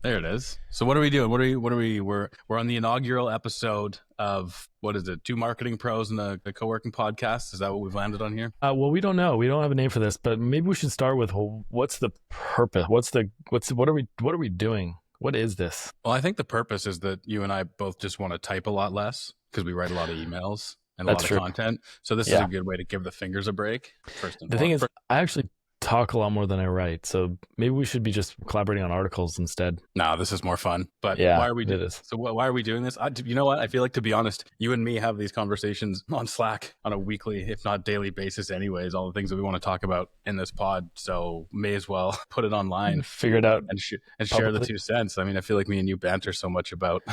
There it is. So what are we doing? We're on the inaugural episode of, what is it? Two marketing pros and the Coworking Podcast. Is that what we've landed on here? Well, we don't know. We don't have a name for this, but maybe we should start with, what's the purpose? What are we doing? What is this? Well, I think the purpose is that you and I both just want to type a lot less because we write a lot of emails and a lot of content. So this is a good way to give the fingers a break. The thing is, I actually talk a lot more than I write, so maybe we should be just collaborating on articles instead. No, this is more fun. But why are we doing this? So why are we doing this? You know what? I feel like, to be honest, you and me have these conversations on Slack on a weekly, if not daily basis anyways, all the things that we want to talk about in this pod. So may as well put it online, figure it out, and share the 2 cents. I mean, I feel like me and you banter so much about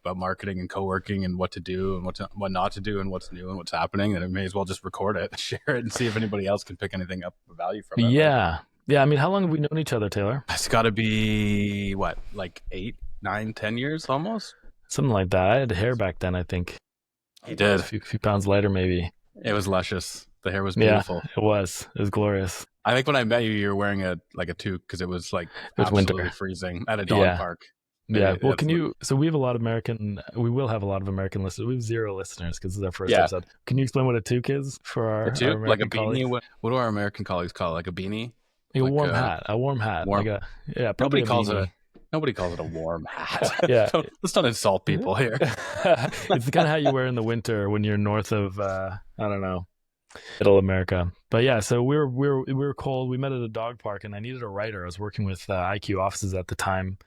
marketing and co-working and what to do and what not to do and what's new and what's happening, that it may as well just record it, share it, and see if anybody else can pick anything up of value from it. Yeah. I mean, how long have we known each other, Taylor? It's got to be, what, like 8, 9, 10 years almost? Something like that. I had hair back then, I think. You did. A few pounds lighter, maybe. It was luscious. The hair was beautiful. Yeah, it was glorious. I think when I met you, you were wearing a toque because it was like absolutely winter, freezing at a dog park. Yeah. Well, so we will have a lot of American listeners. We have 0 listeners because this is our first episode. Can you explain what a toque is for our American like a beanie? colleagues? What do our American colleagues call it? Like a beanie? A warm hat. Nobody calls it a warm hat. Yeah. Let's not insult people here. It's the kind of hat you wear in the winter when you're north of, middle America. But yeah, so we were cold. We met at a dog park and I needed a writer. I was working with IQ offices at the time.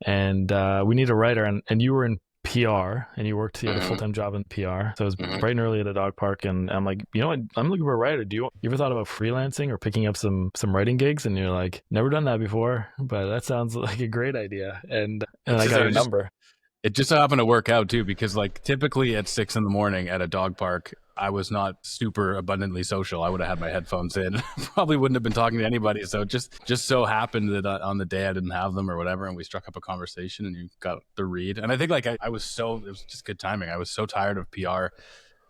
And we need a writer, and you were in PR, and you had a full-time job in PR. So I was bright and early at a dog park, and I'm like, you know what? I'm looking for a writer. You ever thought about freelancing or picking up some writing gigs? And you're like, never done that before, but that sounds like a great idea. And I got your number. It just happened to work out too, because like typically at 6 a.m. at a dog park, I was not super abundantly social. I would have had my headphones in, probably wouldn't have been talking to anybody. So just so happened that on the day I didn't have them or whatever, and we struck up a conversation and you got the read. And I think like it was just good timing. I was so tired of PR.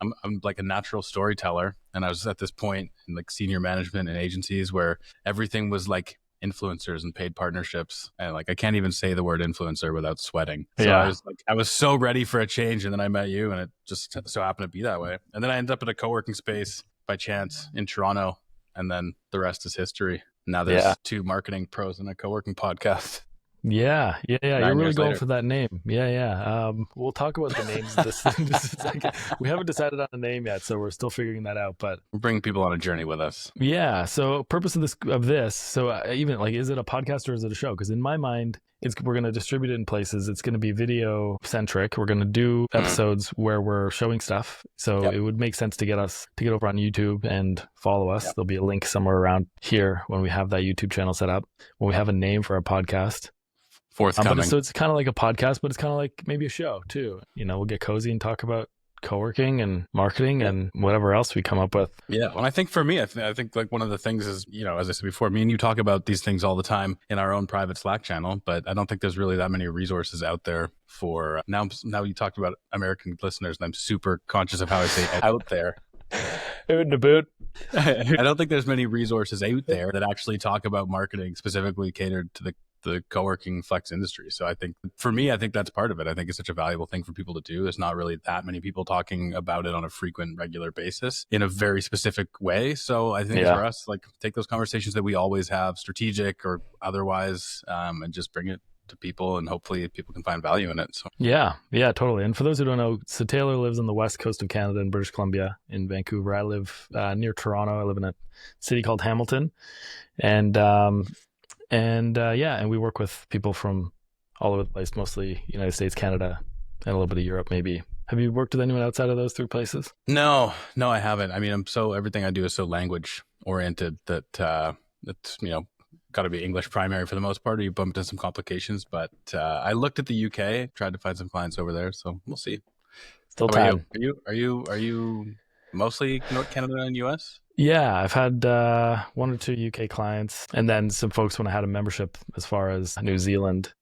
I'm like a natural storyteller, and I was at this point in like senior management and agencies where everything was like influencers and paid partnerships, and like I can't even say the word influencer without sweating. So I was so ready for a change, and then I met you, and it just so happened to be that way. And then I ended up at a co-working space by chance in Toronto, and then the rest is history. Now there's 2 marketing pros and a co-working podcast. Yeah. You're really going for that name. Yeah. We'll talk about the names of this. We haven't decided on a name yet, so we're still figuring that out. But we're bringing people on a journey with us. Yeah. So purpose of this. So even like, is it a podcast or is it a show? Because in my mind, we're going to distribute it in places. It's going to be video centric. We're going to do episodes where we're showing stuff. So it would make sense to get over on YouTube and follow us. There'll be a link somewhere around here when we have that YouTube channel set up, when we have a name for our podcast. Forthcoming. So it's kind of like a podcast, but it's kind of like maybe a show too. We'll get cozy and talk about co-working and marketing and whatever else we come up with. Yeah. Well, I think for me, I think like one of the things is, as I said before, me and you talk about these things all the time in our own private Slack channel, but I don't think there's really that many resources out there for now you talked about American listeners, and I'm super conscious of how I say out there. Out in the boot. I don't think there's many resources out there that actually talk about marketing specifically catered to the co-working flex industry. So I think for me, I think that's part of it. I think it's such a valuable thing for people to do. There's not really that many people talking about it on a frequent, regular basis in a very specific way. So I think for us, like, take those conversations that we always have, strategic or otherwise, and just bring it to people, and hopefully people can find value in it. So yeah, totally. And for those who don't know, so Taylor lives on the west coast of Canada in British Columbia in Vancouver. I live near Toronto. I live in a city called Hamilton, and we work with people from all over the place, mostly United States, Canada, and a little bit of Europe, maybe. Have you worked with anyone outside of those 3 places? No, I haven't. I mean, everything I do is so language oriented that it's got to be English primary for the most part, or you bump into some complications. But I looked at the UK, tried to find some clients over there, so we'll see. Still time. Are you mostly North Canada and US? Yeah, I've had 1 or 2 UK clients, and then some folks when I had a membership as far as New Zealand.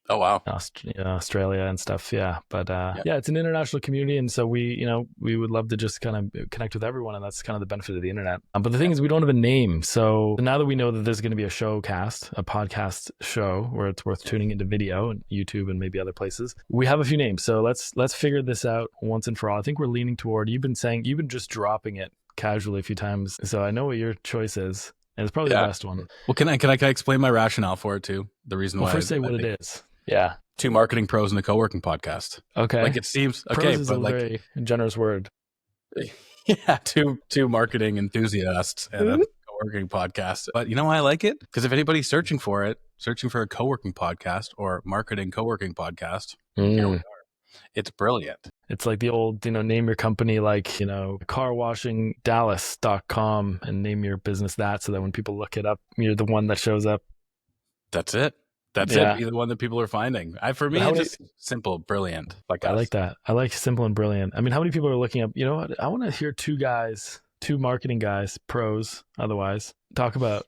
Oh, wow. Australia and stuff. Yeah. But Yeah. yeah, it's an international community. And so we would love to just kind of connect with everyone. And that's kind of the benefit of the internet. But the thing is, we don't have a name. So now that we know that there's going to be a podcast show where it's worth tuning into video and YouTube and maybe other places, we have a few names. So let's figure this out once and for all. I think we're leaning toward, you've been just dropping it casually a few times. So I know what your choice is. And it's probably the best one. Well, can I explain my rationale for it too? The reason why. First say what it is. Yeah. Two marketing pros and a co-working podcast. Okay. Like it seems pros okay, is but a very generous word. Yeah, two marketing enthusiasts and a co-working podcast. But you know why I like it? Because if anybody's searching for a co-working podcast or marketing co-working podcast, here we are. It's brilliant. It's like the old, name your company like, carwashingdallas.com and name your business that, so that when people look it up, you're the one that shows up. That's it. That's it. Be the one that people are finding. For me, it's just simple, brilliant. I like that. I like simple and brilliant. I mean, how many people are looking up? You know what? I want to hear two marketing guys, pros, otherwise, talk about,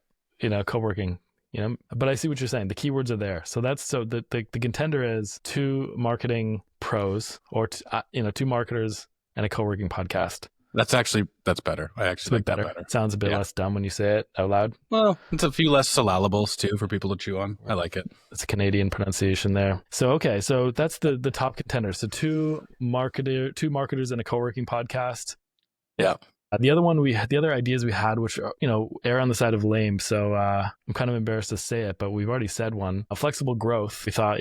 co-working. But I see what you're saying. The keywords are there. So the contender is two marketing pros or two marketers and a co-working podcast. That's better. I actually like that better. It sounds a bit less dumb when you say it out loud. Well, it's a few less syllables too for people to chew on. I like it. It's a Canadian pronunciation there. So so that's the top contender. So two marketers and a co-working podcast. Yeah. The other ideas we had, which err on the side of lame. So I'm kind of embarrassed to say it, but we've already said one. A flexible growth. We thought,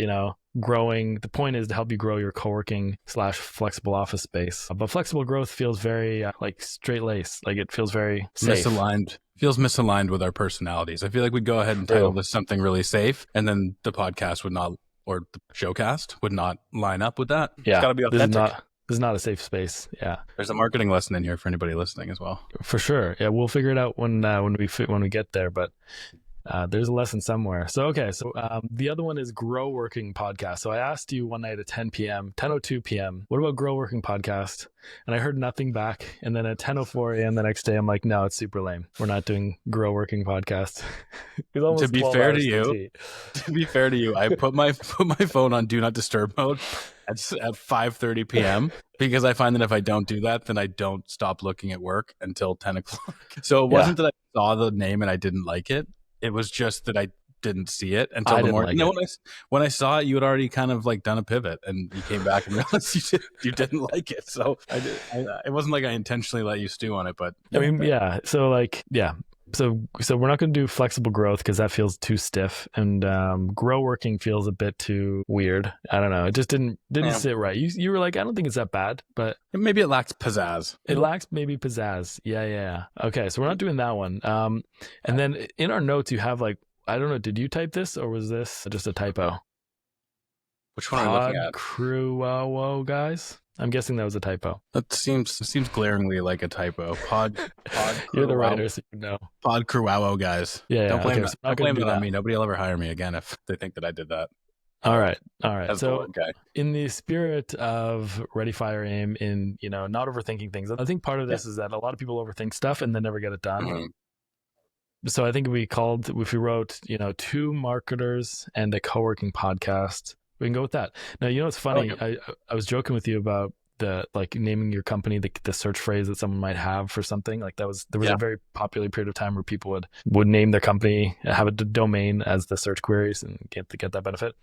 growing. The point is to help you grow your co-working / flexible office space. But flexible growth feels very like straight laced. Like it feels very safe. Misaligned. Feels misaligned with our personalities. I feel like we'd go ahead and title this something really safe, and then the podcast would not, or the showcast would not line up with that. Yeah, it's got to be authentic. This is not a safe space. Yeah. There's a marketing lesson in here for anybody listening as well. For sure. Yeah, we'll figure it out when we get there, but there's a lesson somewhere. So the other one is Grow Working Podcast. So I asked you one night at 10:02 p.m., what about Grow Working Podcast? And I heard nothing back. And then at 10:04 a.m. the next day, I'm like, no, it's super lame. We're not doing Grow Working Podcast. To be fair to you, I put my phone on Do Not Disturb mode at 5:30 p.m. because I find that if I don't do that, then I don't stop looking at work until 10 o'clock. So it wasn't that I saw the name and I didn't like it. It was just that I didn't see it until the morning. When I saw it, you had already kind of like done a pivot and you came back and realized you didn't like it. So it wasn't like I intentionally let you stew on it, but I mean, yeah. So So we're not going to do flexible growth because that feels too stiff, and grow working feels a bit too weird. I don't know. It just didn't sit right. You were like, I don't think it's that bad, but maybe it lacks pizzazz. It lacks maybe pizzazz. Yeah. Okay, so we're not doing that one. And then in our notes you have like, I don't know, did you type this or was this just a typo? Which one are you looking at? Crew guys. I'm guessing that was a typo. That seems glaringly like a typo. Pod You're the writer, so you know. Pod Crewwow guys. Yeah. Don't blame, okay, don't blame it on me. Nobody will ever hire me again if they think that I did that. All right. So in the spirit of ready, fire, aim, in not overthinking things, I think part of this is that a lot of people overthink stuff and then never get it done. Mm-hmm. So I think if we wrote, two marketers and a co-working podcast, we can go with that. Now, it's funny. I was joking with you about the naming your company, the search phrase that someone might have for something like that. There was a very popular period of time where people would name their company, have a domain as the search queries and get that benefit.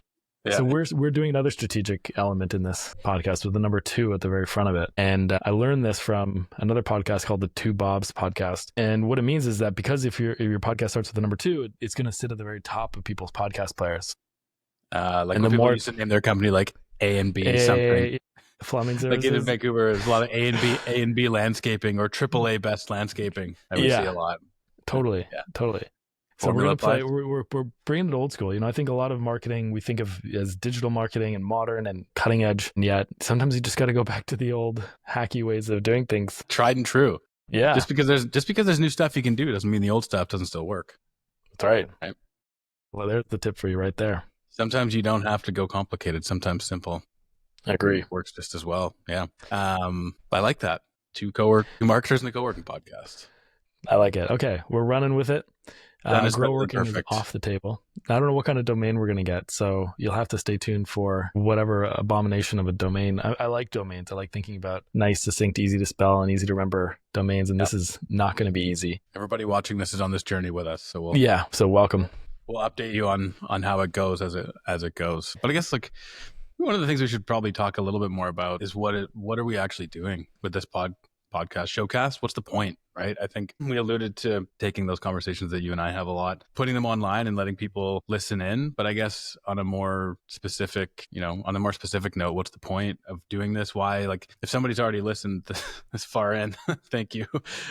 Yeah. So we're doing another strategic element in this podcast with the number 2 at the very front of it. And I learned this from another podcast called the Two Bobs podcast. And what it means is that because if your podcast starts with the number 2, it's going to sit at the very top of people's podcast players. Like when people used to name their company like A and B something. Plumbing services. Like in Vancouver, there's a lot of A and B landscaping or AAA best landscaping. I would see a lot. Totally. So we're going to play. We're bringing it old school. I think a lot of marketing we think of as digital marketing and modern and cutting edge, and yet sometimes you just got to go back to the old hacky ways of doing things. Tried and true. Yeah. Just because there's new stuff you can do doesn't mean the old stuff doesn't still work. That's right. Well, there's the tip for you right there. Sometimes you don't have to go complicated. Sometimes simple. I agree. Works just as well. Yeah. I like that. Two marketers and a co-working podcast. I like it. Okay. We're running with it. Done is better than Growworking is perfect. off the table. I don't know what kind of domain we're going to get, so you'll have to stay tuned for whatever abomination of a domain. I like domains. I like thinking about nice, succinct, easy to spell, and easy to remember domains, and this is not going to be easy. Everybody watching this is on this journey with us, so so welcome. we'll update you on how it goes as it goes. But I guess like one of the things we should probably talk a little bit more about is what are we actually doing with this podcast showcast? What's the point, right? I think we alluded to taking those conversations that you and I have a lot, putting them online and letting people listen in. But I guess on a more specific note, what's the point of doing this? Why, like, if somebody's already listened this far in, thank you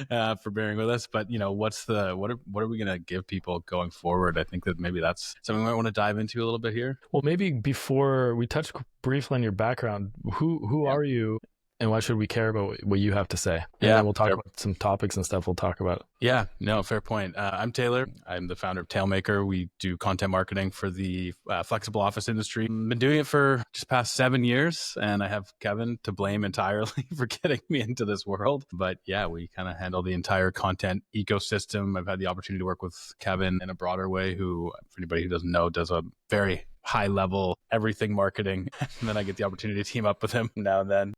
for bearing with us. But what are we going to give people going forward? I think that maybe that's something we might want to dive into a little bit here. Well, maybe before we touch briefly on your background, who are you? And why should we care about what you have to say? And then we'll talk about some topics and stuff we'll talk about. Yeah, no, fair point. I'm Taylor. I'm the founder of Tailmaker. We do content marketing for the flexible office industry. I've been doing it for just past 7 years, and I have Kevin to blame entirely for getting me into this world. But yeah, we kind of handle the entire content ecosystem. I've had the opportunity to work with Kevin in a broader way, who, for anybody who doesn't know, does a very high level everything marketing. And then I get the opportunity to team up with him now and then.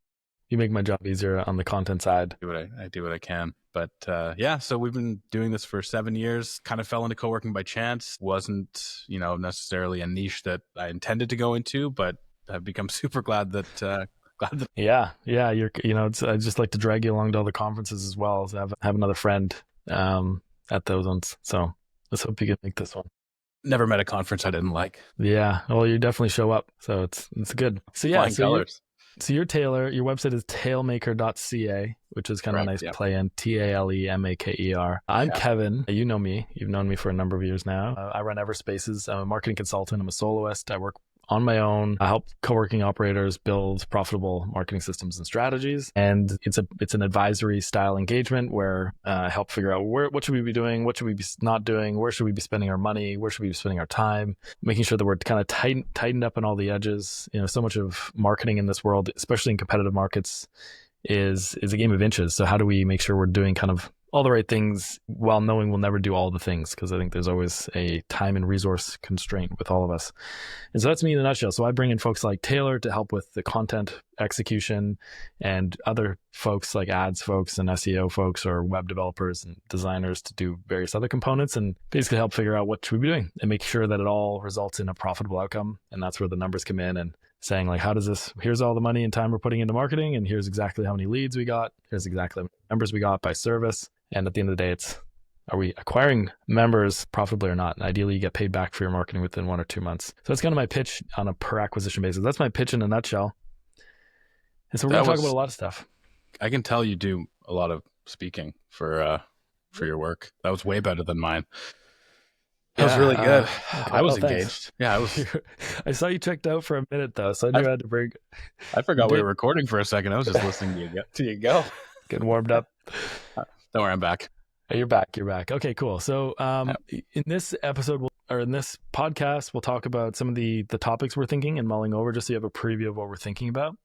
You make my job easier on the content side. I do what I can. But so we've been doing this for 7 years, kind of fell into co-working by chance. Wasn't, necessarily a niche that I intended to go into, but I've become super glad that Yeah. You're, I just like to drag you along to all the conferences as well as have another friend at those ones. So let's hope you can make this one. Never met a conference I didn't like. Yeah. Well, you definitely show up. So it's good. So yeah. Flying colors. So you're Taylor. Your website is tailmaker.ca, which is kind of a nice play in TALEMAKER. I'm Kevin. You know me. You've known me for a number of years now. I run Everspaces. I'm a marketing consultant. I'm a soloist. I work on my own. I help co-working operators build profitable marketing systems and strategies. And it's an advisory style engagement where I help figure out what should we be doing, what should we be not doing, where should we be spending our money, where should we be spending our time, making sure that we're kind of tightened up on all the edges. So much of marketing in this world, especially in competitive markets, is a game of inches. So how do we make sure we're doing kind of all the right things while knowing we'll never do all the things? Because I think there's always a time and resource constraint with all of us. And so that's me in a nutshell. So I bring in folks like Taylor to help with the content execution, and other folks like ads folks and SEO folks or web developers and designers to do various other components and basically help figure out what should we be doing and make sure that it all results in a profitable outcome. And that's where the numbers come in, and saying like, here's all the money and time we're putting into marketing, and here's exactly how many leads we got. Here's exactly how many members we got by service. And at the end of the day, are we acquiring members profitably or not? And ideally, you get paid back for your marketing within 1 or 2 months. So that's kind of my pitch on a per acquisition basis. That's my pitch in a nutshell. And so we're going to talk about a lot of stuff. I can tell you do a lot of speaking for your work. That was way better than mine. That was really good. Okay. I was engaged. Yeah, I was. I saw you checked out for a minute though, so I knew I had to bring. I forgot we were recording for a second. I was just listening to you go. Getting warmed up. Don't worry, I'm back. You're back. Okay, cool. So in this episode, in this podcast, we'll talk about some of the topics we're thinking and mulling over, just so you have a preview of what we're thinking about.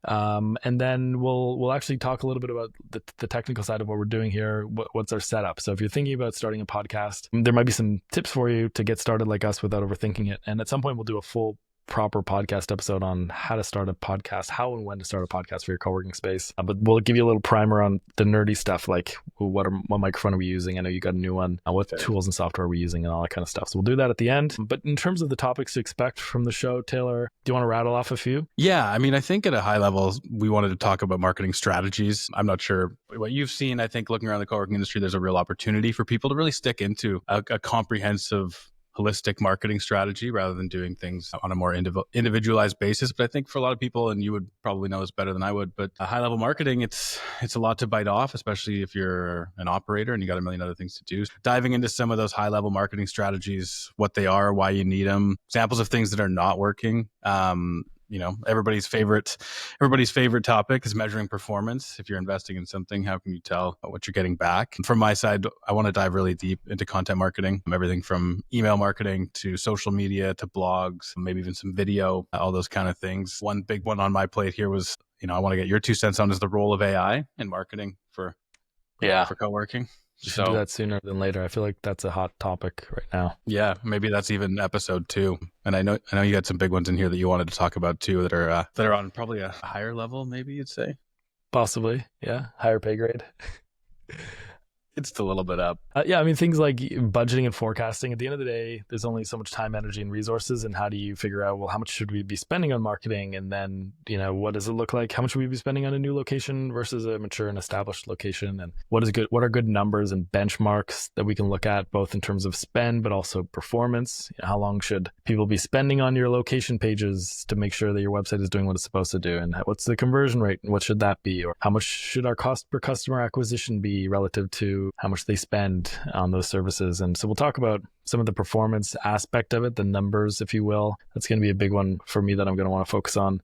And then we'll actually talk a little bit about the technical side of what we're doing here. What's our setup? So if you're thinking about starting a podcast, there might be some tips for you to get started like us without overthinking it. And at some point, we'll do a full proper podcast episode on how to start a podcast, how and when to start a podcast for your co-working space. But we'll give you a little primer on the nerdy stuff, like what microphone are we using? I know you got a new one. What tools and software are we using and all that kind of stuff. So we'll do that at the end. But in terms of the topics to expect from the show, Taylor, do you want to rattle off a few? Yeah, I mean, I think at a high level, we wanted to talk about marketing strategies. I'm not sure what you've seen. I think looking around the co-working industry, there's a real opportunity for people to really stick into a comprehensive holistic marketing strategy rather than doing things on a more individualized basis. But I think for a lot of people, and you would probably know this better than I would, but high level marketing, it's a lot to bite off, especially if you're an operator and you got a million other things to do. Diving into some of those high level marketing strategies, what they are, why you need them, examples of things that are not working. Everybody's favorite topic is measuring performance. If you're investing in something, how can you tell what you're getting back? From my side, I want to dive really deep into content marketing, everything from email marketing to social media to blogs, maybe even some video, all those kind of things. One big one on my plate here was, I want to get your 2 cents on is the role of AI in marketing for co-working. We should do So that sooner than later. I feel like that's a hot topic right now. yeah, maybe that's even episode 2. And I know you had some big ones in here that you wanted to talk about too that are on probably a higher level, maybe you'd say. Possibly, yeah. Higher pay grade. It's a little bit up. Yeah, I mean, things like budgeting and forecasting, at the end of the day, there's only so much time, energy, and resources. And how do you figure out, well, how much should we be spending on marketing? And then, what does it look like? How much should we be spending on a new location versus a mature and established location? And what are good numbers and benchmarks that we can look at, both in terms of spend, but also performance? How long should people be spending on your location pages to make sure that your website is doing what it's supposed to do? And what's the conversion rate? And what should that be? Or how much should our cost per customer acquisition be relative to how much they spend on those services? And so we'll talk about some of the performance aspect of it, the numbers, if you will. That's going to be a big one for me that I'm going to want to focus on.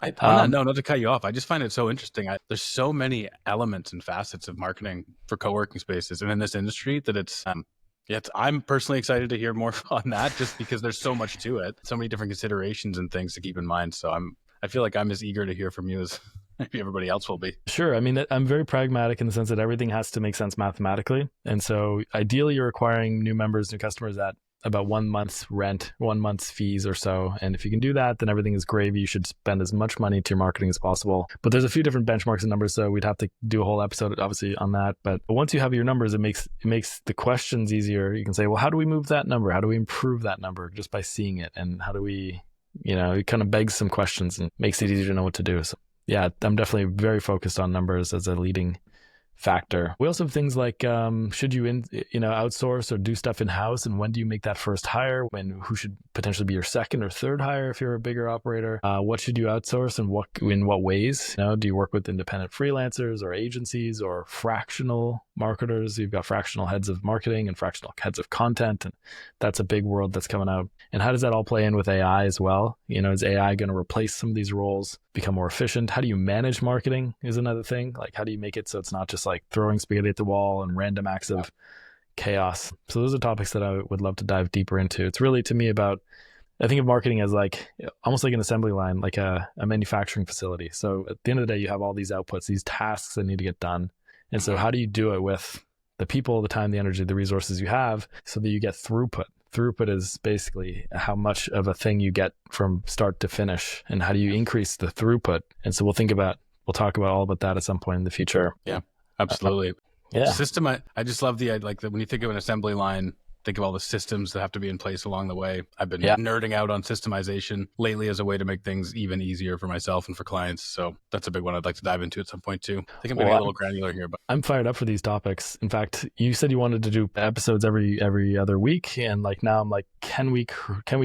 Not to cut you off, I just find it so interesting. There's so many elements and facets of marketing for co-working spaces and in this industry that I'm personally excited to hear more on that, just because there's so much to it, so many different considerations and things to keep in mind. So I feel like I'm as eager to hear from you as maybe everybody else will be. Sure. I mean, I'm very pragmatic in the sense that everything has to make sense mathematically. And so ideally you're acquiring new members, new customers at about 1 month's rent, 1 month's fees or so. And if you can do that, then everything is gravy. You should spend as much money to your marketing as possible. But there's a few different benchmarks and numbers, so we'd have to do a whole episode obviously on that. But once you have your numbers, it makes the questions easier. You can say, well, how do we move that number? How do we improve that number just by seeing it? And how do we, it kind of begs some questions and makes it easier to know what to do. So yeah, I'm definitely very focused on numbers as a leading factor. We also have things like, should you outsource or do stuff in-house, and when do you make that first hire? Who should potentially be your second or third hire if you're a bigger operator? What should you outsource and in what ways? Do you work with independent freelancers or agencies or fractional marketers? You've got fractional heads of marketing and fractional heads of content, and that's a big world that's coming out. And how does that all play in with AI as well? Is AI going to replace some of these roles, become more efficient? How do you manage marketing is another thing. Like, how do you make it so it's not just like throwing spaghetti at the wall and random acts of chaos? So those are topics that I would love to dive deeper into. It's really, to me, I think of marketing as almost like an assembly line, like a manufacturing facility. So at the end of the day, you have all these outputs, these tasks that need to get done. And so how do you do it with the people, the time, the energy, the resources you have so that you get throughput? Throughput is basically how much of a thing you get from start to finish, and how do you increase the throughput? And so we'll talk about all about that at some point in the future. Yeah, absolutely. Yeah. System. I just love when you think of an assembly line, think of all the systems that have to be in place along the way. I've been nerding out on systemization lately as a way to make things even easier for myself and for clients. So that's a big one I'd like to dive into at some point too. I think I'm going to be a little granular here, but I'm fired up for these topics. In fact, you said you wanted to do episodes every other week, and now I'm like, can we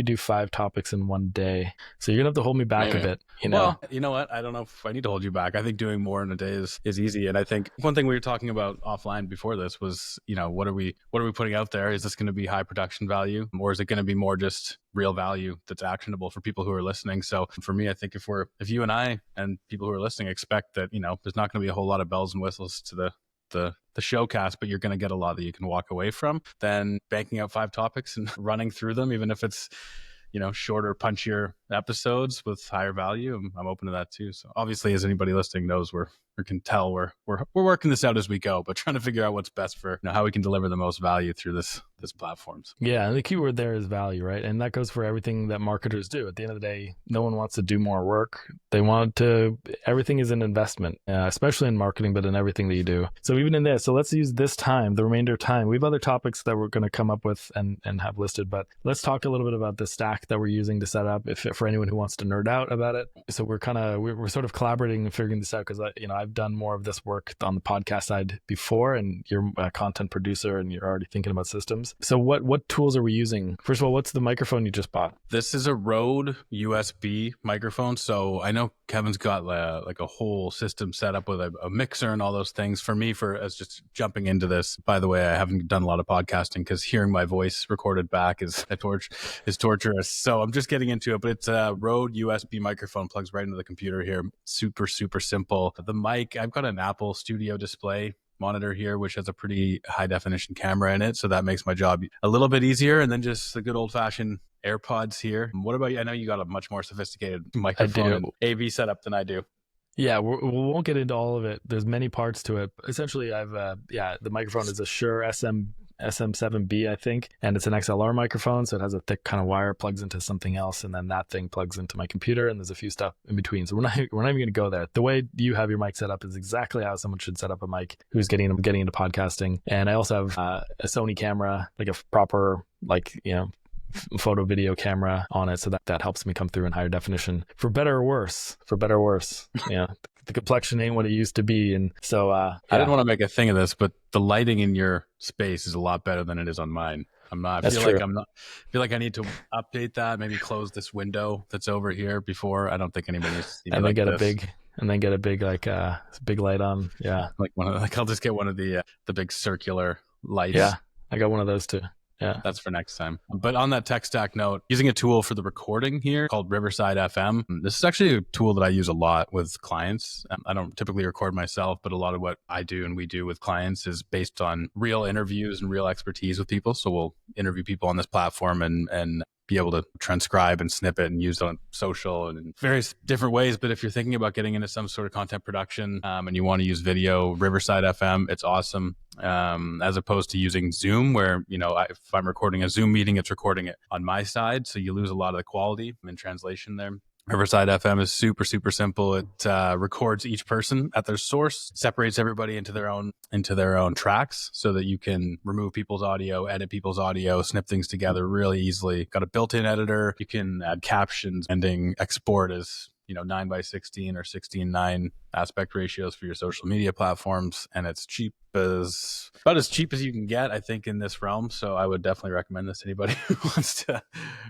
do 5 topics in one day? So you're gonna have to hold me back a bit. Well, you know what? I don't know if I need to hold you back. I think doing more in a day is easy. And I think one thing we were talking about offline before this was, what are we putting out there? Is this going to be high production value, or is it going to be more just real value that's actionable for people who are listening? So for me, I think if you and I and people who are listening expect that, there's not going to be a whole lot of bells and whistles to the showcast, but you're going to get a lot that you can walk away from, then banking out 5 topics and running through them, even if it's shorter, punchier episodes with higher value, I'm open to that too. So obviously, as anybody listening knows, we're working this out as we go, but trying to figure out what's best for how we can deliver the most value through this platforms. Yeah, and the key word there is value, right? And that goes for everything that marketers do. At the end of the day, no one wants to do more work. Everything is an investment, especially in marketing, but in everything that you do. So even in this, so let's use this time, the remainder of time. We have other topics that we're going to come up with and have listed, but let's talk a little bit about the stack that we're using to set up for anyone who wants to nerd out about it. So we're sort of collaborating and figuring this out, because I've done more of this work on the podcast side before, and you're a content producer and you're already thinking about systems. So what tools are we using? First of all, what's the microphone you just bought? This is a Rode USB microphone. So I know Kevin's got like a whole system set up with a mixer and all those things. For me, as just jumping into this, by the way, I haven't done a lot of podcasting because hearing my voice recorded back is torturous. So I'm just getting into it, but it's a Rode USB microphone, plugs right into the computer here. Super, super simple. The mic, I've got an Apple Studio Display monitor here, which has a pretty high definition camera in it. So that makes my job a little bit easier. And then just the good old fashioned AirPods here. What about you? I know you got a much more sophisticated microphone and AV setup than I do. Yeah, we won't get into all of it. There's many parts to it. Essentially, the microphone is a Shure SM7B, I think, and it's an XLR microphone, so it has a thick kind of wire, plugs into something else, and then that thing plugs into my computer, and there's a few stuff in between. So we're not even going to go there. The way you have your mic set up is exactly how someone should set up a mic who's getting into podcasting. And I also have a Sony camera, like a proper, like, photo video camera on it, so that helps me come through in higher definition, for better or worse. Yeah. The complexion ain't what it used to be. And so I didn't want to make a thing of this, but the lighting in your space is a lot better than it is on mine. I feel like I need to update that, maybe close this window that's over here before. I don't think anybody needs to see me and like then get a big big light on. Yeah. I'll just get one of the big circular lights. Yeah. I got one of those too. Yeah, that's for next time. But on that tech stack note, using a tool for the recording here called Riverside FM. This is actually a tool that I use a lot with clients. I don't typically record myself, but a lot of what I do and we do with clients is based on real interviews and real expertise with people. So we'll interview people on this platform and be able to transcribe and snip it and use it on social and in various different ways. But if you're thinking about getting into some sort of content production and you want to use video, Riverside FM, it's awesome. As opposed to using Zoom, where, if I'm recording a Zoom meeting, it's recording it on my side. So you lose a lot of the quality in translation there. Riverside FM is super, super simple. It records each person at their source, separates everybody into their own tracks so that you can remove people's audio, edit people's audio, snip things together really easily. Got a built-in editor. You can add captions, ending export as 9:16 or 16:9 aspect ratios for your social media platforms, and it's about as cheap as you can get, I think, in this realm. So I would definitely recommend this to anybody who wants to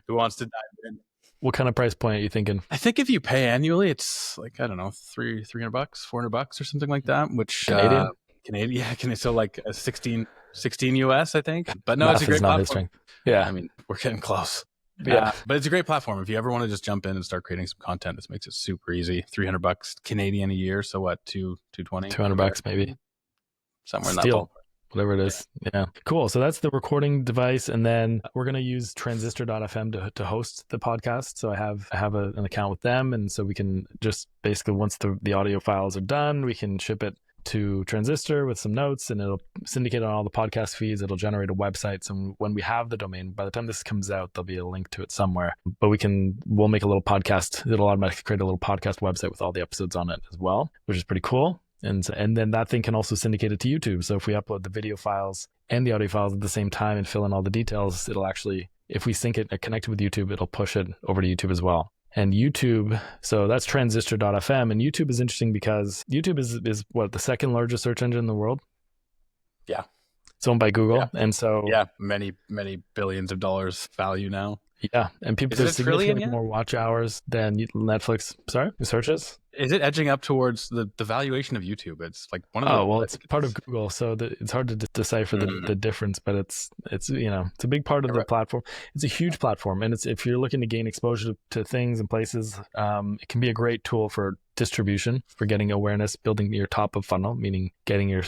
dive in. What kind of price point are you thinking? I think if you pay annually, it's like, I don't know, $300, $400 or something like that, which Canadian. Yeah. So like a 16 US, I think. But no, it's a great platform. Yeah. I mean, we're getting close. Yeah. But it's a great platform. If you ever want to just jump in and start creating some content, this makes it super easy. $300 Canadian a year. So what, $220? Maybe. Somewhere in that ballpark. Whatever it is. Yeah. Cool. So that's the recording device. And then we're going to use transistor.fm to host the podcast. So I have an account with them. And so we can just basically, once the audio files are done, we can ship it to Transistor with some notes, and it'll syndicate on all the podcast feeds. It'll generate a website. So when we have the domain, by the time this comes out, there'll be a link to it somewhere. But we'll make a little podcast. It'll automatically create a little podcast website with all the episodes on it as well, which is pretty cool. And then that thing can also syndicate it to YouTube. So if we upload the video files and the audio files at the same time and fill in all the details, it'll actually, if we sync it and connect it with YouTube, it'll push it over to YouTube as well. And YouTube, so that's transistor.fm. And YouTube is interesting because YouTube is what, the second largest search engine in the world? Yeah. It's owned by Google. Yeah. And so... Yeah, many, many billions of dollars value now. Yeah. And people have significantly more watch hours than Netflix. Sorry? Searches? Is it edging up towards the valuation of YouTube? It's like one of the... Oh, well, it's part of Google, so it's hard to decipher the difference, but it's it's a big part of the platform. It's a huge platform, and if you're looking to gain exposure to things and places, it can be a great tool for distribution, for getting awareness, building your top of funnel, meaning getting your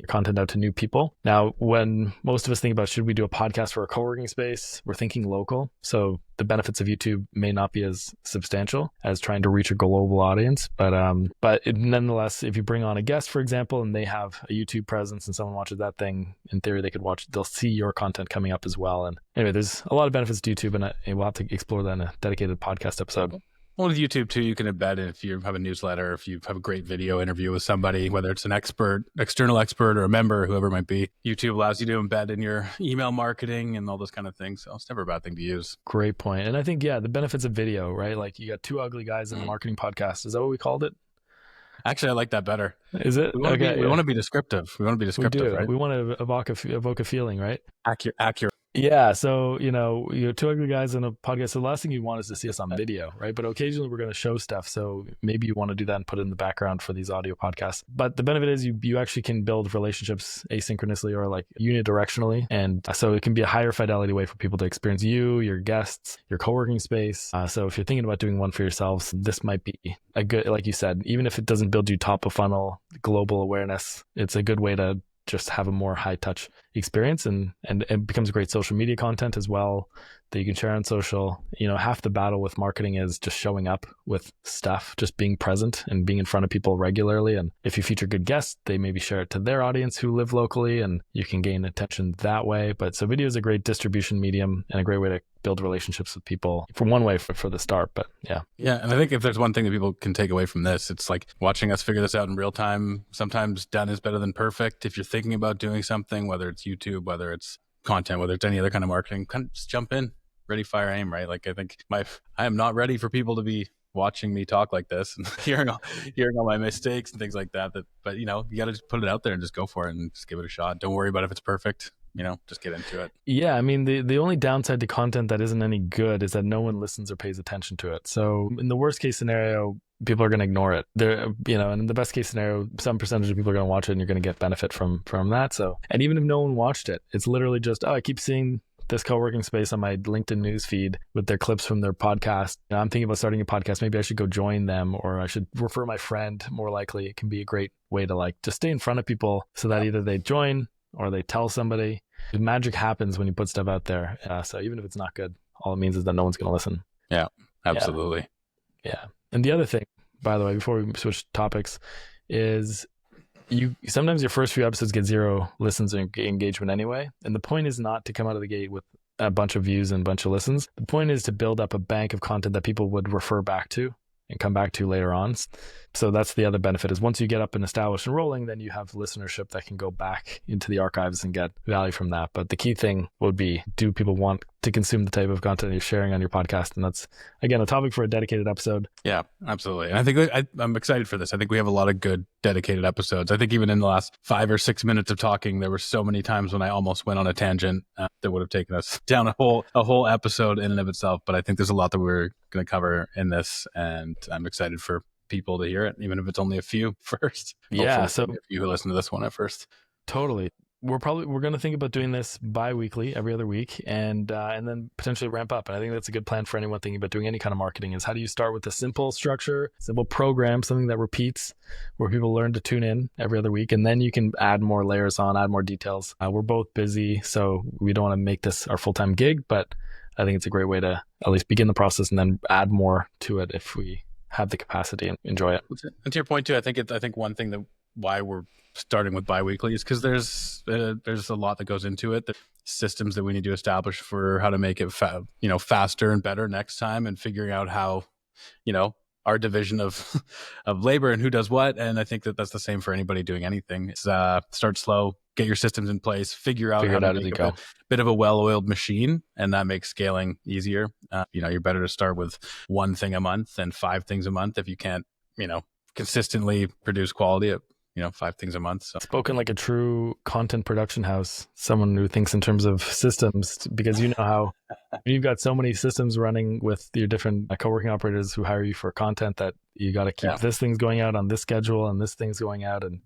content out to new people. Now, when most of us think about, should we do a podcast for a co-working space, we're thinking local. So the benefits of YouTube may not be as substantial as trying to reach a global audience. But nonetheless, if you bring on a guest, for example, and they have a YouTube presence and someone watches that thing, in theory, they'll see your content coming up as well. And anyway, there's a lot of benefits to YouTube, and we'll have to explore that in a dedicated podcast episode. Well, with YouTube too, you can embed it if you have a newsletter, if you have a great video interview with somebody, whether it's an expert, external expert, or a member, whoever it might be. YouTube allows you to embed in your email marketing and all those kind of things. So it's never a bad thing to use. Great point. And I think, the benefits of video, right? Like you got two ugly guys in a marketing podcast. Is that what we called it? Actually, I like that better. Is it? We want to be descriptive. We want to be descriptive, right? We want to evoke a feeling, right? Accurate. Yeah. So, you're two ugly guys in a podcast. So the last thing you want is to see us on video, right? But occasionally we're going to show stuff. So maybe you want to do that and put it in the background for these audio podcasts. But the benefit is you actually can build relationships asynchronously or like unidirectionally. And so it can be a higher fidelity way for people to experience you, your guests, your co-working space. So if you're thinking about doing one for yourselves, this might be a good, like you said, even if it doesn't build you top of funnel global awareness, it's a good way to just have a more high touch experience, and it becomes great social media content as well that you can share on social. Half the battle with marketing is just showing up with stuff, just being present and being in front of people regularly. And if you feature good guests, they maybe share it to their audience who live locally, and you can gain attention that way. But so video is a great distribution medium and a great way to build relationships with people for one way for the start. But yeah. And I think if there's one thing that people can take away from this, it's like watching us figure this out in real time. Sometimes done is better than perfect. If you're thinking about doing something, whether it's YouTube, whether it's content, whether it's any other kind of marketing, kind of just jump in, ready, fire, aim, right? Like I think I am not ready for people to be watching me talk like this and hearing all my mistakes and things like that. But you got to just put it out there and just go for it and just give it a shot. Don't worry about if it's perfect. Just get into it. Yeah, I mean, the only downside to content that isn't any good is that no one listens or pays attention to it. So in the worst case scenario, people are going to ignore it. And in the best case scenario, some percentage of people are going to watch it and you're going to get benefit from that. So, and even if no one watched it, it's literally just, I keep seeing this co-working space on my LinkedIn newsfeed with their clips from their podcast. I'm thinking about starting a podcast. Maybe I should go join them, or I should refer my friend. More likely, it can be a great way to just stay in front of people so that either they join or they tell somebody. The magic happens when you put stuff out there. So even if it's not good, all it means is that no one's going to listen. Yeah, absolutely. Yeah. And the other thing, by the way, before we switch topics, is sometimes your first few episodes get 0 listens or engagement anyway. And the point is not to come out of the gate with a bunch of views and a bunch of listens. The point is to build up a bank of content that people would refer back to and come back to later on. So that's the other benefit, is once you get up and established and rolling, then you have listenership that can go back into the archives and get value from that. But the key thing would be, do people want to consume the type of content you're sharing on your podcast? And that's, again, a topic for a dedicated episode. Yeah, absolutely. And I think I'm excited for this. I think we have a lot of good dedicated episodes. I think even in the last 5 or 6 minutes of talking, there were so many times when I almost went on a tangent that would have taken us down a whole episode in and of itself. But I think there's a lot that we're going to cover in this, and I'm excited for people to hear it, even if it's only a few first. Yeah, so a few who listen to this one at first. Totally. We're going to think about doing this bi-weekly, every other week, and then potentially ramp up. And I think that's a good plan for anyone thinking about doing any kind of marketing, is how do you start with a simple structure, simple program, something that repeats, where people learn to tune in every other week, and then you can add more layers on, add more details. We're both busy, so we don't want to make this our full-time gig, but I think it's a great way to at least begin the process and then add more to it if we have the capacity and enjoy it. And to your point too, I think one thing that why we're starting with bi-weekly is because there's a lot that goes into it. The systems that we need to establish for how to make it faster and better next time, and figuring out how our division of labor and who does what. And I think that's the same for anybody doing anything. It's start slow, get your systems in place, figure out how to make a bit of a well-oiled machine, and that makes scaling easier. You're better to start with one thing a month than 5 things a month if you can't consistently produce quality at 5 things a month. So. Spoken like a true content production house, someone who thinks in terms of systems, because how you've got so many systems running with your different co-working operators who hire you for content, that you got to keep this thing's going out on this schedule and this thing's going out, and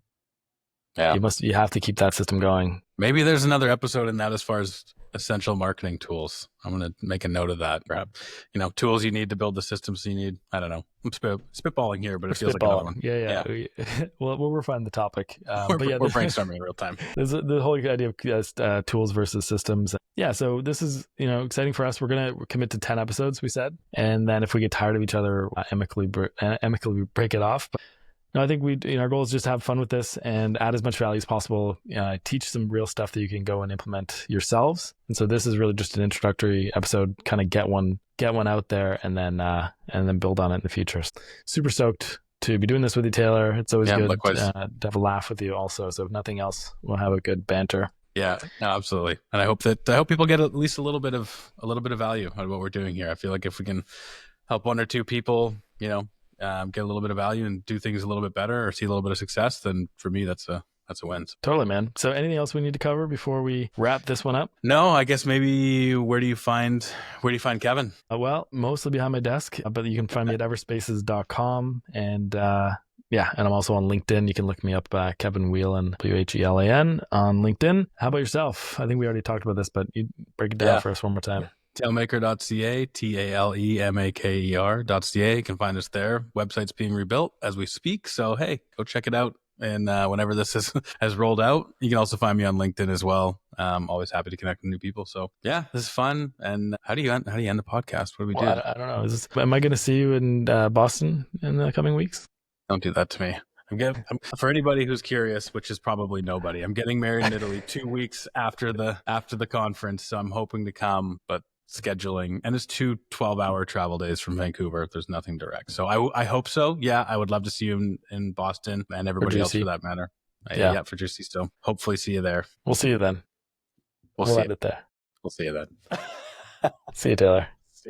you have to keep that system going. Maybe there's another episode in that as far as essential marketing tools. I'm going to make a note of that. Perhaps, tools you need to build the systems you need. I don't know. I'm spitballing here, but it feels like another one. Yeah. We'll refine the topic. We're brainstorming in real time. There's the whole idea of tools versus systems. Yeah. So this is, exciting for us. We're going to commit to 10 episodes, we said. And then if we get tired of each other, amicably break it off. But no, I think our goal is just to have fun with this and add as much value as possible. Teach some real stuff that you can go and implement yourselves. And so this is really just an introductory episode. Kind of get one out there, and then build on it in the future. Super stoked to be doing this with you, Taylor. It's always good to have a laugh with you also. So if nothing else, we'll have a good banter. Yeah, no, absolutely. And I hope people get at least a little bit of value out of what we're doing here. I feel like if we can help one or two people, get a little bit of value and do things a little bit better, or see a little bit of success, then for me, that's a win. Totally, man. So anything else we need to cover before we wrap this one up? No, I guess maybe where do you find Kevin? Well, mostly behind my desk, but you can find me at everspaces.com. And and I'm also on LinkedIn. You can look me up, Kevin Whelan, Whelan on LinkedIn. How about yourself? I think we already talked about this, but you break it down for us one more time. Talemaker.ca, TALEMAKER.ca. You can find us there. Website's being rebuilt as we speak. So, hey, go check it out. And whenever this has rolled out, you can also find me on LinkedIn as well. Always happy to connect with new people. So yeah, this is fun. And how do you end the podcast? What do we do? I don't know. Am I going to see you in Boston in the coming weeks? Don't do that to me. For anybody who's curious, which is probably nobody, I'm getting married in Italy 2 weeks after the conference. So I'm hoping to come, but scheduling, and it's 2 12-hour travel days from Vancouver. There's nothing direct. So I hope so. Yeah, I would love to see you in Boston and everybody else for that matter. Yeah, for Juicy. So hopefully see you there. We'll see you then. We'll end it there. We'll see you then. See you, Taylor.